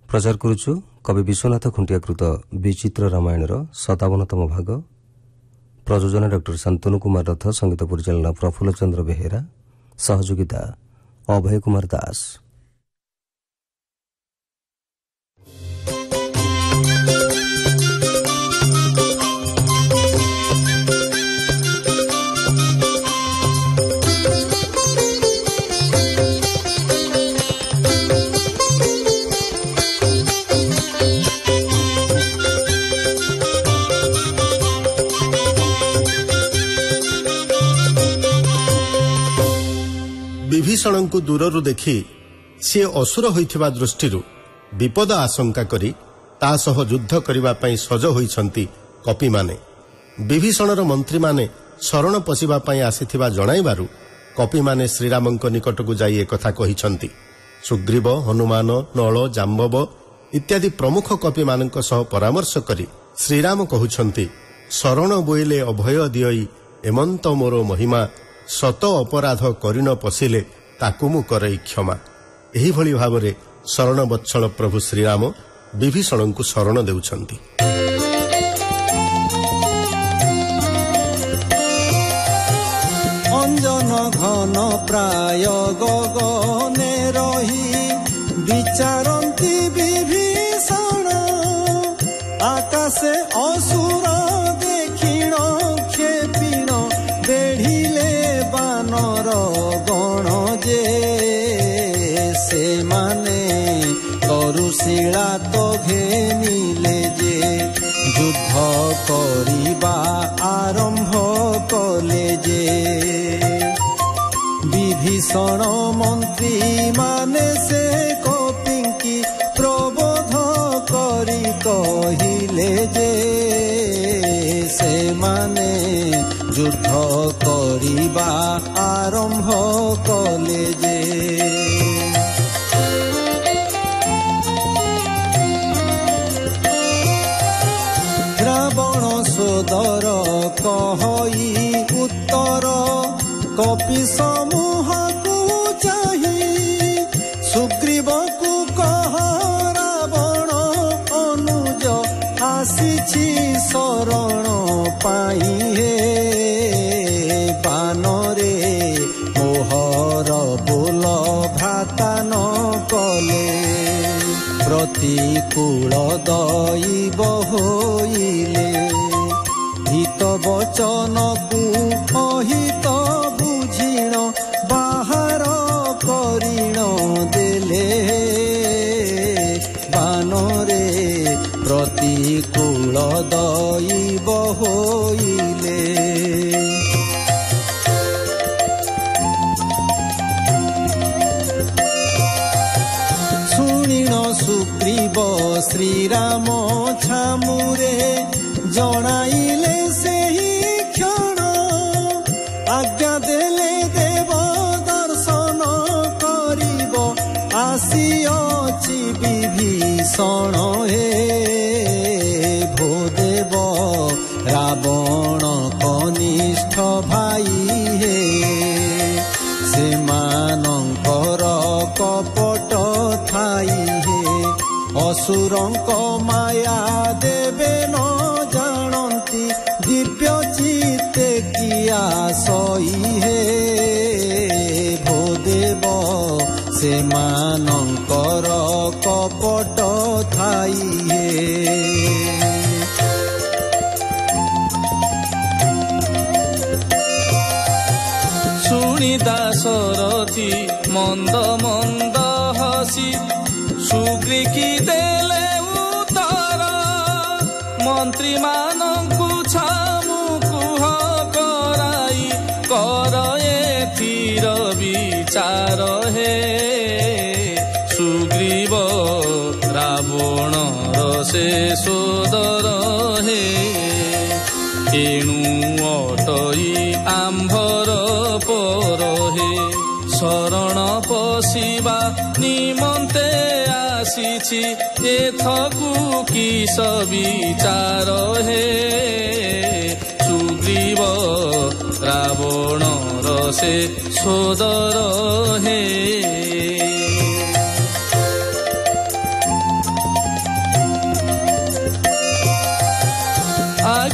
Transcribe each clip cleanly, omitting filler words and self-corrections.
प्रचार करुछु कवि विश्वनाथ खुंटियाकृत विचित्र रामायणर 57तम भाग। प्रयोजन डॉ शांतनु कुमार रथ, संगीत परिचालना प्रफुल्ल चंद्र बेहेरा, सहयोगिता अभय कुमार दास। ବିଭୀଷଣଙ୍କୁ ଦୂରରୁ ଦେଖି ସିଏ ଅସୁର ହୋଇଥିବା ଦୃଷ୍ଟିରୁ ବିପଦ ଆଶଙ୍କା କରି ତା ସହ ଯୁଦ୍ଧ କରିବା ପାଇଁ ସଜ ହୋଇଛନ୍ତି କପିମାନେ। ବିଭୀଷଣର ମନ୍ତ୍ରୀମାନେ ଶରଣ ପଶିବା ପାଇଁ ଆସିଥିବା ଜଣାଇବାରୁ କପିମାନେ ଶ୍ରୀରାମଙ୍କ ନିକଟକୁ ଯାଇ ଏକଥା କହିଛନ୍ତି। ସୁଗ୍ରୀବ, ହନୁମାନ, ନଳ, ଜାମ୍ବବ ଇତ୍ୟାଦି ପ୍ରମୁଖ କପିମାନଙ୍କ ସହ ପରାମର୍ଶ କରି ଶ୍ରୀରାମ କହୁଛନ୍ତି, ଶରଣ ବୋଇଲେ ଅଭୟ ଦିଅଇ ଏମନ୍ତ ମୋର ମହିମା, ଶତ ଅପରାଧ କରିନ ପଶିଲେ ତାକୁ ମୁଁ କରଇ କ୍ଷମା। ଏହିଭଳି ଭାବରେ ଶରଣ ବତ୍ସଳ ପ୍ରଭୁ ଶ୍ରୀରାମ ବିଭୀଷଣଙ୍କୁ ଶରଣ ଦେଉଛନ୍ତି। ଅଞ୍ଜନ ଘନ ପ୍ରାୟ ଗଗନେ ରହି ବିଚାରନ୍ତି ବିଭୀଷଣ, ଆକାଶେ ଅସୁର ଦେଖିଣ କ୍ଷେପିଣ ବେଢିଲେ ବାନର ଗଣ ଯେ, ସେମାନେ ତରୁଶିଳା ତ ଘେନିଲେ ଯେ, ଯୁଦ୍ଧ କରିବା ଆରମ୍ଭ କଲେ ଯେ। ବିଭୀଷଣ ମନ୍ତ୍ରୀ ମାନେ ସେ କପିଙ୍କି ପ୍ରବୋଧ କରି କହିଲେ ଯେ, ସେମାନେ ଯୁଦ୍ଧ କରିବା ଆରମ୍ଭ କଲେ ଯେ। ରାବଣ ସୋଦର କହଇ ଉତ୍ତର କପି ସମୂହକୁ ଚାହିଁ, ସୁଗ୍ରୀବକୁ କହ ରାବଣ ଅନୁଜ ଆସିଛି ଶରଣ ପାଇଁ। ହେ ବାନରେ ମୋହର ବୋଲ ଭ୍ରାତାନ କଲେ, ପ୍ରତିକୂଳ ଦଇବ ହୋଇଲେ। ହିତ ବଚନକୁ ଅହିତ ବୁଝିଣ ବାହାର କରିଣ ଦେଲେ, ବାନରେ ପ୍ରତିକୂଳ ଦଇବ ହୋଇଲେ। ଶୁଣିଣ ସୁଗ୍ରୀବ ଶ୍ରୀରାମ ଛାମୁରେ ଜଣାଇଲେ ସେହି କ୍ଷଣ, ଆଜ୍ଞା ଦେଲେ ଦେବ ଦର୍ଶନ କରିବ ଆସିଅଛି ବିଭୀଷଣ। ହେ ଭୋଦେବ ରାବଣ କନିଷ୍ଠ ଭାଇ, ହେ ସେମାନଙ୍କର କପଟ ଥାଇ, ହେ ଅସୁରଙ୍କ ମାୟା ଦେବେ ନ ଜାଣନ୍ତି, ଦିବ୍ୟ ଚିତ୍ତେ କିଆ ସଇ। ହେ ଭୋଦେବ ସେମାନଙ୍କର କପଟ ଥାଇ, ହେ ଶୁଣି ଦାଶରଥି ମନ୍ଦ ମନ୍ଦ ହସି, ସୁଗ୍ରୀକି ଦେଲେ ଉତ୍ତର, ମନ୍ତ୍ରୀ ମାନଙ୍କୁ ଛାମୁ କୁହ କରାଇ, କର ଏଥିର ବିଚାର। ହେ ସୁଗ୍ରୀବ ରାବଣର ସେ ସୋଦର, ହେ ଏଣୁ ଅଟଇ ଆମ୍ଭର ପର। ହେ ଶରଣ ପଶିବା ନିମନ୍ତେ ଆସିଛି, ଏଥକୁ କିସ ବିଚାର। ହେ ସୁଗ୍ରୀବ ରାବଣର ସେ ସୋଦର, ହେ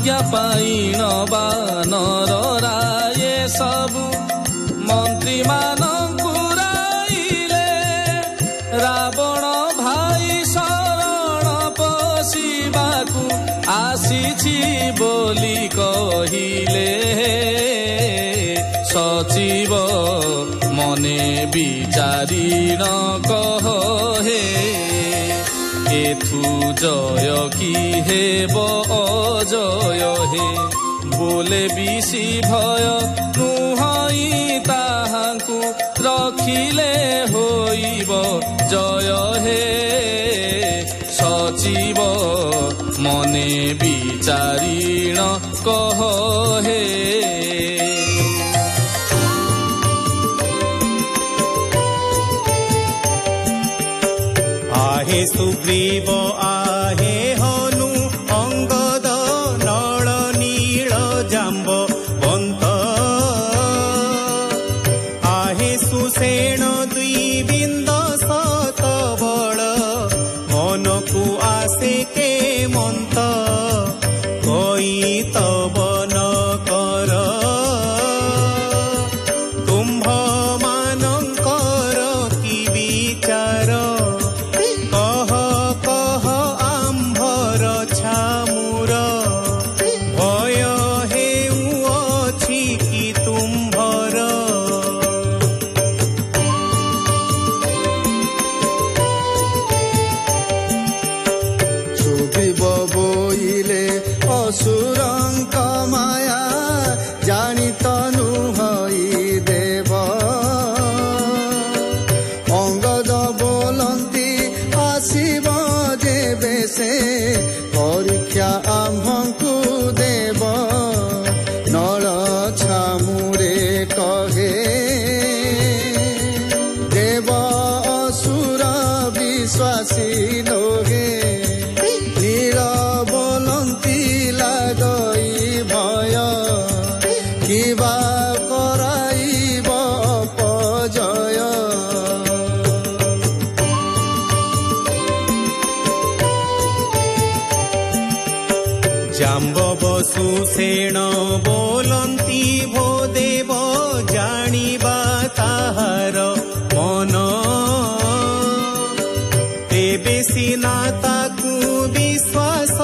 आज्ञा पाइन बानर राये सबु मंत्री मानंकु राइले रावण भाई शरण पशिबाकु आसीछि बोली कहिले सचिव मने विचारी न कह हे एथु जय कि हेब अजय हे बोले बिसी भय नुहई ताहांकु रखिले होइब जय हे सचिव मने विचारी न कह हे आहे सुग्रीव आहे हनु अंगद नल नील जाम्ब बंत आहे सुसेन द्विबिंद सत बल मनकु आसे के मंत कोई तब न कर तुम्भ मानंकर कि विचार असुरंक माया जानी तनु हई देव अंगद बोलंती आसीब जेबे से परीक्षा आम्भंकु देव नल छामुरे कहे देव असुर विश्वासी लोगे नील बोलंती लागई भय किबा कराइब अपजय जाम्ब सुसेन बोलंती भो देव जानिबा ताहार मन तेबे सिना ताकु विश्वास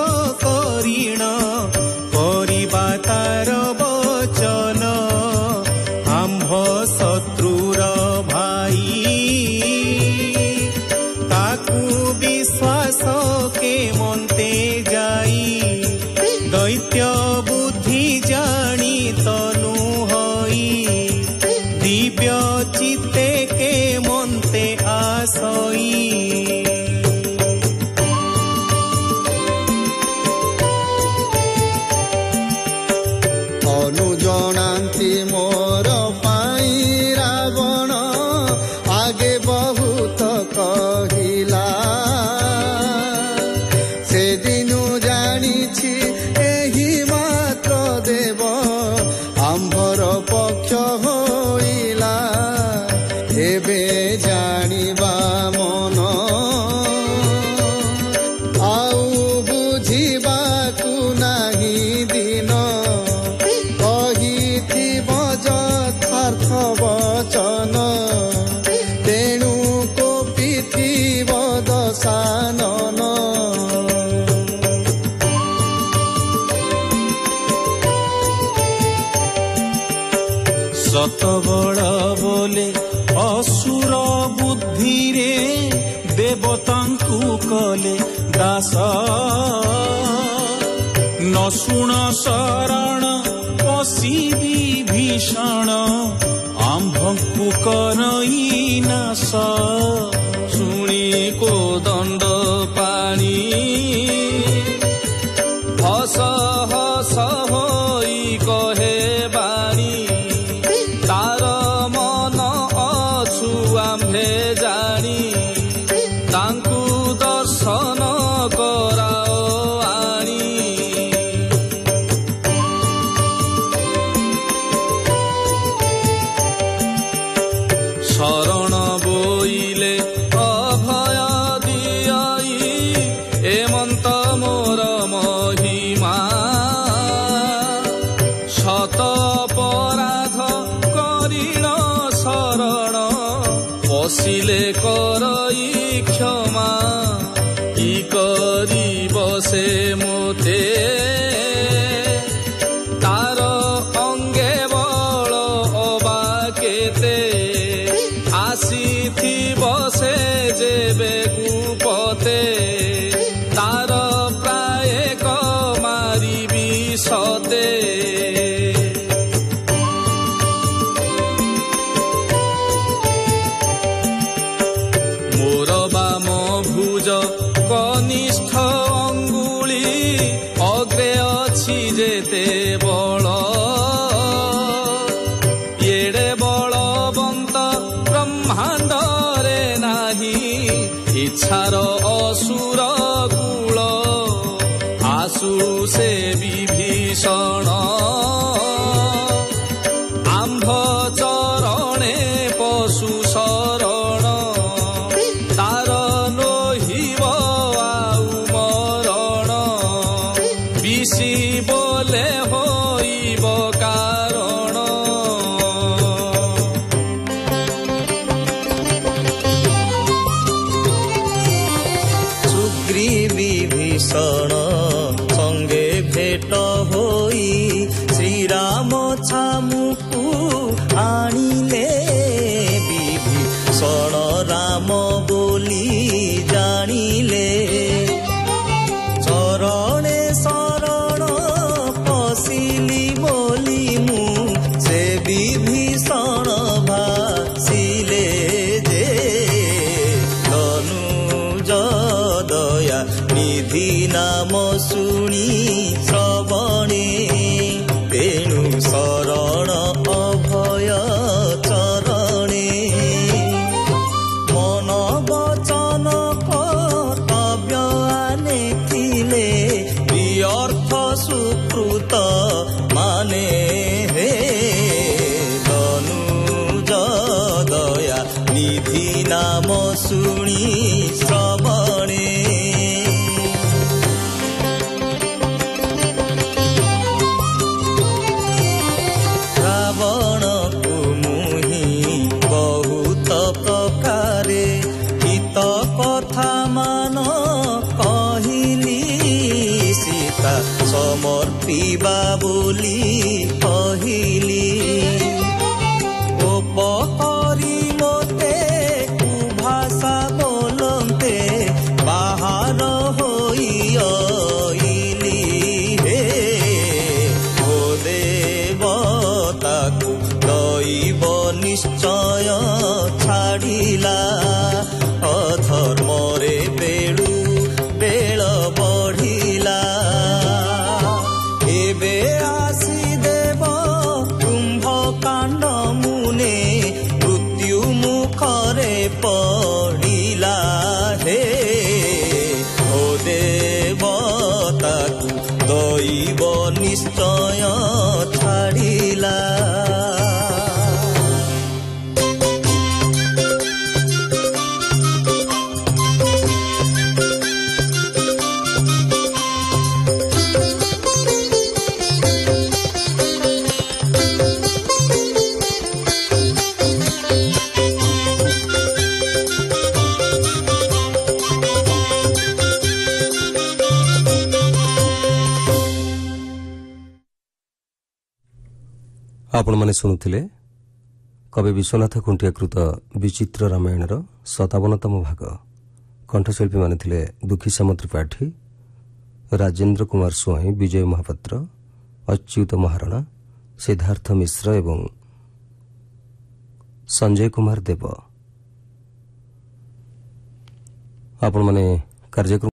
करिण करिबा तार वचन आम्भ शत्रुर भाई ताकु विश्वास के मन्ते जाई दैत्य बुद्धि जानी तनु हई दिव्य चित्ते के मन्ते आसई अनुजनांती मोर पाई रावण आगे बहुत कहिला से दिनु जानिछि एही मात्र देव आम्भर पक्ष होइला एबे जानिबा मन आउ बुझिबाकु नाही दिन वचन तेणु कोपी थिब दशानन सतबल बोले असुर बुद्धि रे देवतांकु कले दास न शुण शरण पशिबी भीषण आम्भंकु करई नाश शुणी को दंड पाणी हस हस होई कहे बाणी तार मन अछु आम्भे जानी तांकु दर्शन कराओ आणी शरण बोइले अभय दियाई एमंत ସେ ମୋତେ ତାର ଅଙ୍ଗେ ବଳ ଅବା କେତେ ଆସିଥିବ ସେ ଯେବେ କୁପତେ ତାର ପ୍ରାୟ ମାରିବି ସତେ ମୋର ବାମ ଭୁଜ କନିଷ୍ଠ ଅଙ୍ଗୁଳି ଅଗ୍ରେ ଅଛି ଯେତେ ବଳ ଏଡ଼େ ବଳବନ୍ତ ବ୍ରହ୍ମାଣ୍ଡରେ ନାହିଁ ଇଚ୍ଛାର ଅସୁର କୂଳ ଆସୁ ସେ ବିଭୀଷଣ ଆମ୍ଭ ଚରଣେ ପଶୁ ଶରଣ ତାର ନୋହିବ ଆଉ ମରଣ ବିଶି ବୋଲେ ହୋଇବ କାରଣ ସୁଗ୍ରୀବୀ ଭୀଷଣ ସଙ୍ଗେ ଭେଟ ହୋଇ ଶ୍ରୀରାମ ଛାମୁକୁ ଆଣିଲେ ବିଭୀଷଣ ରାମ ବୋଲି ଜାଣିଲେ ଚରଣେ ଶରଣ ପଶିଲି ବୋଲି ମୁଁ ସେ ବିଭୀଷଣ ଭାସିଲେ ଯେ ତନୁଜ ଦୟା ନିଧି ନାମ ଶୁଣି ଶ୍ରବଣେ ତେଣୁ ଶରଣ ଅଭୟ ଚରଣେ ମନ ବଚନ କର୍ତ୍ତବ୍ୟ ଆନେଥିଲେ ବିଅର୍ଥ ସୁକୃତ ମାନେ ହେ ତନୁଜ ଦୟା ନିଧି ନାମ ଶୁଣି ଶ୍ରବଣେ ରାବଣକୁ ମୁହିଁ ବହୁତ ପ୍ରକାରେ ହିତ କଥା ମାନ କହିଲି ସୀତା ସମର୍ପିବା ବୋଲି କହିଲି ଉପକରି ମୋତେ କୁଭାଷା ବୋଲନ୍ତେ ବାହାର ହୋଇ ଅଇଲି ହେ ଓ ଦେବତାକୁ ଦଇବ ନିଶ୍ଚୟ ଛାଡ଼ିଲା ଅଧର୍ମରେ ବେଳୁ ବେଳ ବଢ଼ିଲା ଏବେ ଆସି ଦେବ କୁମ୍ଭକାଣ୍ଡ ମୁନେ ମୃତ୍ୟୁ ମୁଖରେ ପଡ଼ିଲା ହେ ଓ ଦେବତାକୁ ଦଇବ ନିଶ୍ଚୟ ଛାଡ଼ିଲା ଆପଣମାନେ ଶୁଣୁଥିଲେ କବି ବିଶ୍ୱନାଥ ଖୁଣ୍ଟିଆକୃତ ବିଚିତ୍ର ରାମାୟଣର 57ତମ ଭାଗ। କଣ୍ଠଶିଳ୍ପୀମାନେ ଥିଲେ ଦୁଃଖୀଶ୍ୟାମ ତ୍ରିପାଠୀ, ରାଜେନ୍ଦ୍ର କୁମାର ସ୍ୱାଇଁ, ବିଜୟ ମହାପାତ୍ର, ଅଚ୍ୟୁତ ମହାରଣା, ସିଦ୍ଧାର୍ଥ ମିଶ୍ର ଏବଂ ସଞ୍ଜୟ କୁମାର ଦେବ। ଆପଣମାନେ କାର୍ଯ୍ୟକ୍ରମ